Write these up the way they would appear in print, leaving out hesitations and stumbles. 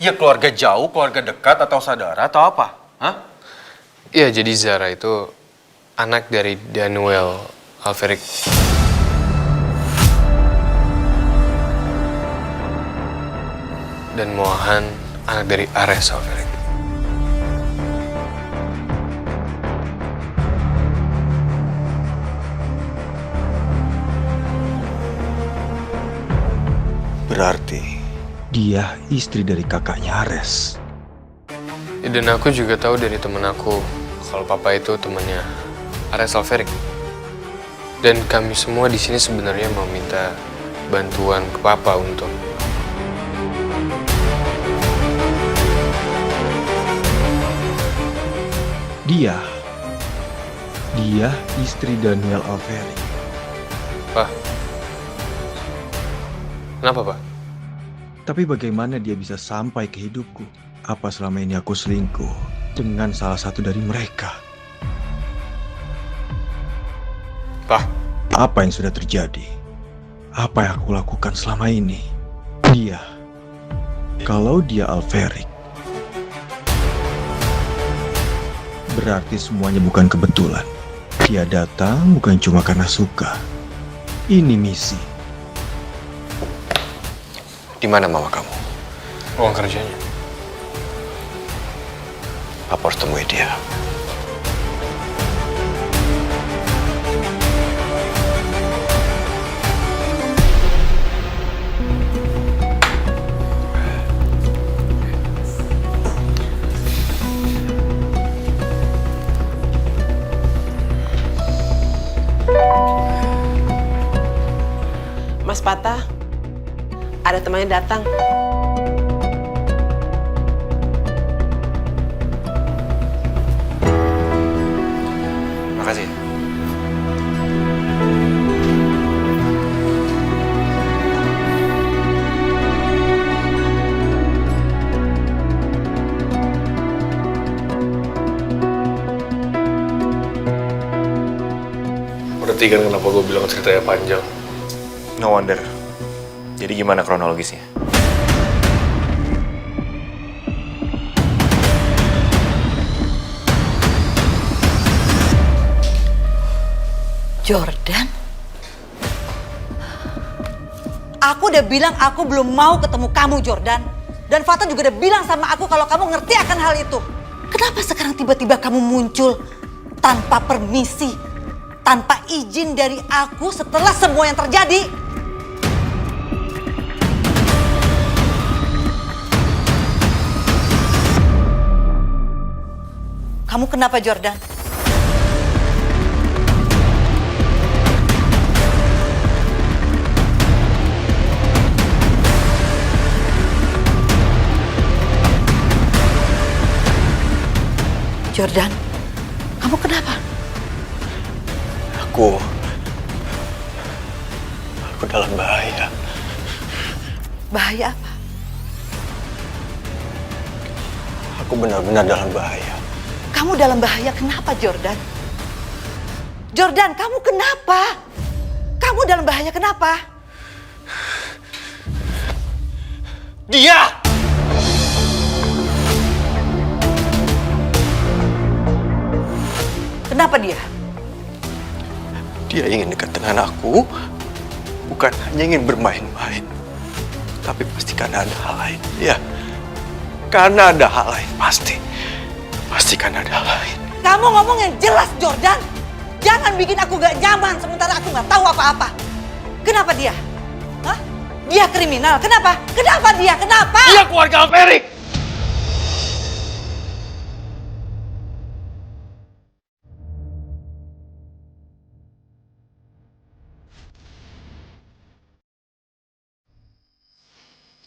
Dia keluarga jauh, keluarga dekat, atau saudara, atau apa? Hah? Iya, jadi Zara itu anak dari Daniel Alveric. Dan Mohan anak dari Ares Alveric. Berarti dia istri dari kakaknya Ares. Ya, dan aku juga tahu dari temen aku kalau papa itu temannya Ares Alveric. Dan kami semua di sini sebenarnya mau minta bantuan ke papa untuk Dia istri Daniel Alveric. Pak. Kenapa, Pak? Tapi bagaimana dia bisa sampai ke hidupku? Apa selama ini aku selingkuh dengan salah satu dari mereka? Pak. Apa yang sudah terjadi? Apa yang aku lakukan selama ini? Kalau dia Alveric, berarti semuanya bukan kebetulan. Dia datang bukan cuma karena suka. Ini misi. Di mana mama kamu? Uang kerjanya. Papa harus temui dia. Mas Patah, ada temannya datang. Makasih. Berarti kan kenapa gue bilang ceritanya panjang. No wonder. Jadi gimana kronologisnya? Jordan? Aku udah bilang aku belum mau ketemu kamu, Jordan. Dan Fata juga udah bilang sama aku kalau kamu ngerti akan hal itu. Kenapa sekarang tiba-tiba kamu muncul tanpa permisi, tanpa izin dari aku setelah semua yang terjadi? Kamu kenapa, Jordan? Jordan, kamu kenapa? Aku dalam bahaya. Bahaya apa? Aku benar-benar dalam bahaya. Kamu dalam bahaya kenapa, Jordan? Jordan, kamu kenapa? Kamu dalam bahaya kenapa? Dia! Kenapa dia? Dia ingin dekat dengan aku, bukan hanya ingin bermain-main. Tapi pasti karena ada hal lain. Ya, karena ada hal lain, pasti. Pasti karena ada hal lain. Kamu ngomong yang jelas, Jordan. Jangan bikin aku gak nyaman sementara aku gak tahu apa-apa. Kenapa dia? Hah? Dia kriminal. Kenapa? Kenapa dia? Kenapa? Dia keluarga Alveric!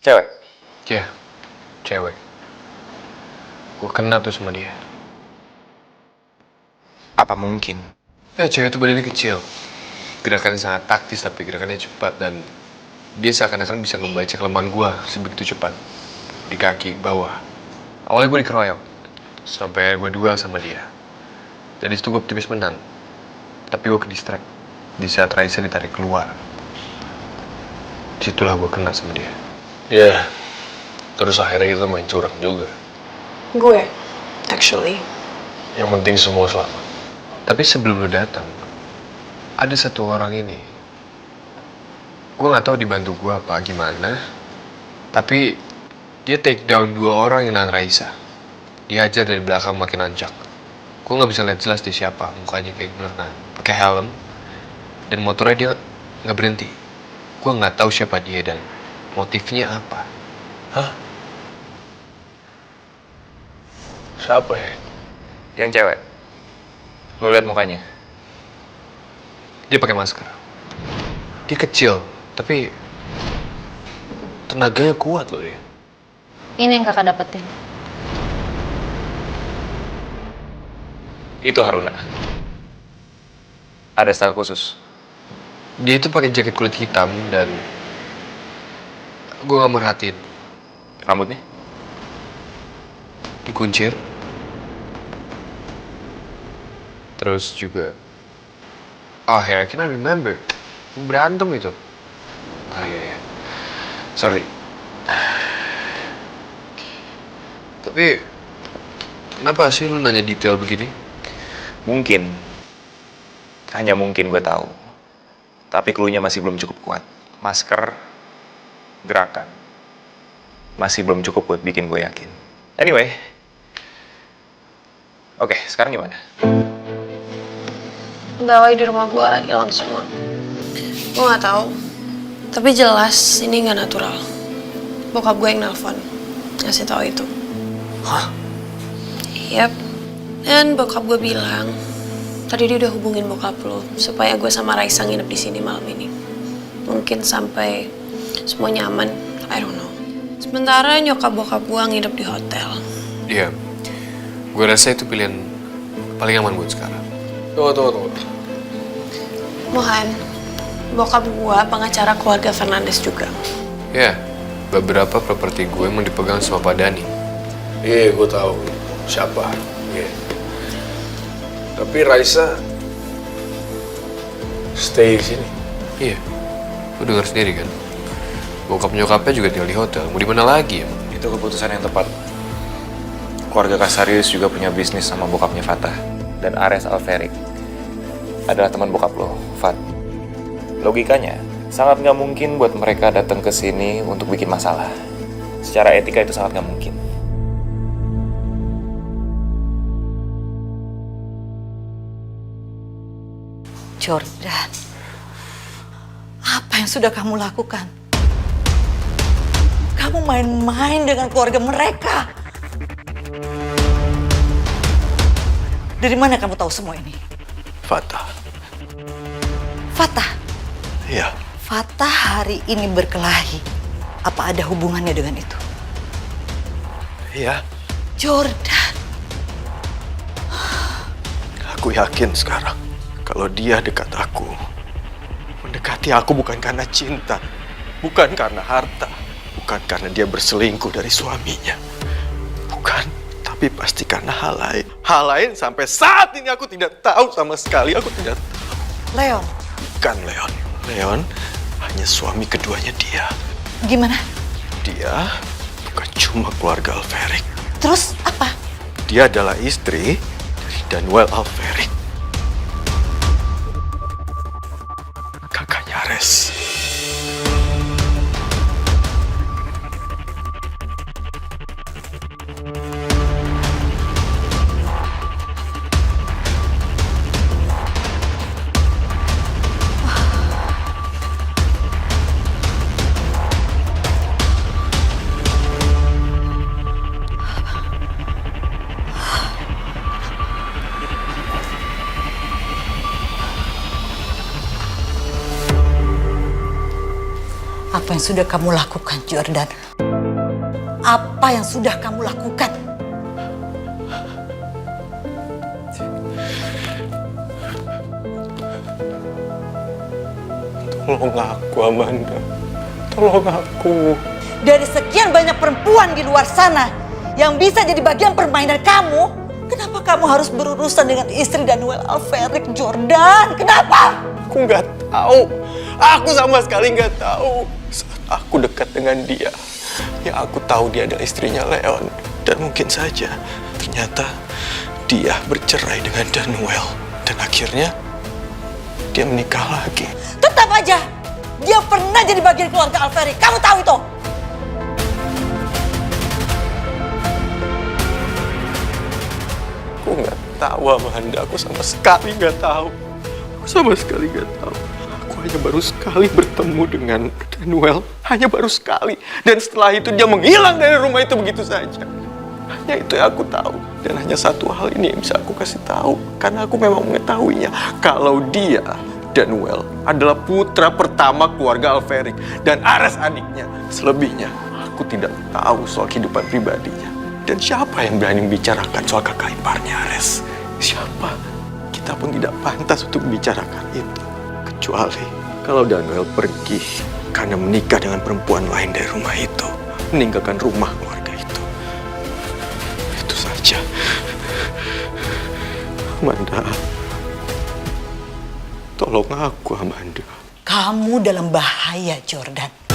Cewek? Iya, cewek. Gue kena tuh sama dia. Apa mungkin? Ya, cewek itu badannya kecil. Gerakannya sangat taktis tapi gerakannya cepat. Dan dia seakan-akan bisa membaca kelemahan gue sebegitu cepat. Di kaki, bawah. Awalnya gue dikeroyok. Sampai gue duel sama dia. Dan disitu gue optimis menang. Tapi gue ke-distract. Di saat Raisa ditarik keluar. Disitulah gue kena sama dia. Ya, Terus akhirnya kita main curang juga. Gue, actually. Yang penting semua selamat. Tapi sebelum lu datang, ada satu orang ini. Gue nggak tahu dibantu gue apa gimana. Tapi dia take down 2 orang yang nahan Raisa. Dia ajar dari belakang makin ancak. Gue nggak bisa lihat jelas dia siapa, mukanya kayak gimana. Pakai helm dan motornya dia nggak berhenti. Gue nggak tahu siapa dia dan motifnya apa. Hah? Siapa ya? Yang cewek. Lo lihat mukanya. Dia pakai masker. Dia kecil, tapi tenaganya kuat loh dia. Ini yang kakak dapetin. Itu Haruna. Ada style khusus. Dia itu pakai jaket kulit hitam dan gue gak merhatiin. Rambutnya? Dikuncir. Terus juga, oh ya, can I remember? Berantem itu. Ah iya, iya. Sorry. Tapi, kenapa sih lu nanya detail begini? Mungkin. Hanya mungkin gue tahu. Tapi clue-nya masih belum cukup kuat. Masker, gerakan. Masih belum cukup buat bikin gue yakin. Anyway. Oke, sekarang gimana? Pegawai di rumah gue hilang semua. Gue gak tahu. Tapi jelas ini gak natural. Bokap gue yang nelfon. Ngasih tahu itu. Hah? Yap. Dan bokap gue bilang, tadi dia udah hubungin bokap lo supaya gue sama Raisa nginep di sini malam ini. Mungkin sampai semuanya aman. I don't know. Sementara nyokap bokap gue nginep di hotel. Iya. Gue rasa itu pilihan paling aman buat sekarang. Tunggu. Mohan, bokap gue pengacara keluarga Fernandes juga. Ya, beberapa properti gue emang dipegang sama Pak Dani. Iya, gue tahu siapa. Iya. Tapi Raisa stay di sini. Iya, lu dengar sendiri kan? Bokap nyokapnya juga tinggal di hotel. Mau di mana lagi emang? Itu keputusan yang tepat. Keluarga Kasarius juga punya bisnis sama bokapnya Fatah. Dan Ares Alferik adalah teman bokap lo, Fat. Logikanya, sangat nggak mungkin buat mereka datang ke sini untuk bikin masalah. Secara etika itu sangat nggak mungkin. Jordan, apa yang sudah kamu lakukan? Kamu main-main dengan keluarga mereka. Dari mana kamu tahu semua ini? Fatah. Fatah? Iya. Fatah hari ini berkelahi. Apa ada hubungannya dengan itu? Iya. Jordan. Aku yakin sekarang kalau dia dekat aku. Mendekati aku bukan karena cinta. Bukan karena harta. Bukan karena dia berselingkuh dari suaminya. Bukan. Tapi pasti karena hal lain. Hal lain sampai saat ini aku tidak tahu sama sekali. Aku tidak tahu. Leon. Bukan Leon. Leon hanya suami keduanya dia. Gimana? Dia bukan cuma keluarga Alferik. Terus apa? Dia adalah istri dari Daniel Alferik. Kakaknya Ares. Apa yang sudah kamu lakukan, Jordan? Apa yang sudah kamu lakukan? Tolong aku, Amanda. Tolong aku. Dari sekian banyak perempuan di luar sana yang bisa jadi bagian permainan kamu, kenapa kamu harus berurusan dengan istri Daniel Alferik, Jordan? Kenapa? Aku nggak tahu. Aku sama sekali nggak tahu. Saat aku dekat dengan dia. Ya aku tahu dia adalah istrinya Leon. Dan mungkin saja ternyata dia bercerai dengan Danuel. Dan akhirnya dia menikah lagi. Tetap aja, dia pernah jadi bagian keluarga Alferi. Kamu tahu itu? Aku nggak tahu, Amanda. Aku sama sekali nggak tahu. Aku sama sekali nggak tahu. Aku hanya baru sekali bertemu dengan Danuel. Hanya baru sekali. Dan setelah itu dia menghilang dari rumah itu begitu saja. Hanya itu yang aku tahu. Dan hanya satu hal ini yang bisa aku kasih tahu. Karena aku memang mengetahuinya. Kalau dia, Danuel, adalah putra pertama keluarga Alferic. Dan Ares adiknya. Selebihnya, aku tidak tahu soal kehidupan pribadinya. Dan siapa yang berani membicarakan soal kakak iparnya Ares? Siapa? Kita pun tidak pantas untuk membicarakan itu. Kecuali kalau Danuel pergi karena menikah dengan perempuan lain dari rumah itu. Meninggalkan rumah keluarga itu. Itu saja. Amanda. Tolong aku, Amanda. Kamu dalam bahaya, Jordan.